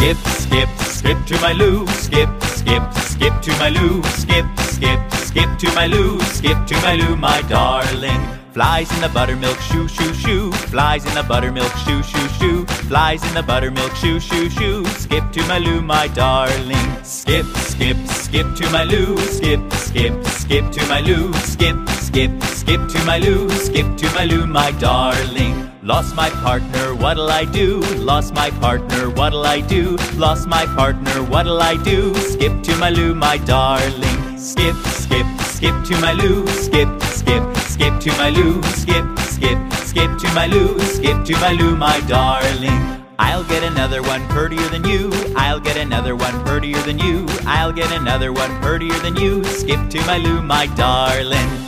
Skip, skip, skip to my loo. Skip, skip, skip to my loo. Skip, skip, skip to my loo. Skip to my loo, my darling. Flies in the buttermilk shoe, shoe, shoe. Flies in the buttermilk shoe, shoe, shoe. Flies in the buttermilk shoe, shoe, shoe. Skip to my loo, my darling. Skip, skip, skip to my loo. Skip, skip, skip to my loo. Skip, skip, skip to my loo. Skip to my loo, my darling. Lost my partner, what'll I do? Lost my partner, what'll I do? Lost my partner, what'll I do? Skip to my loo, my darling. Skip, skip, skip to my loo. Skip, skip, skip to my loo. Skip, skip, skip to my loo. Skip to my loo, my darling. I'll get another one prettier than you. I'll get another one prettier than you. I'll get another one prettier than you. Skip to my loo, my darling.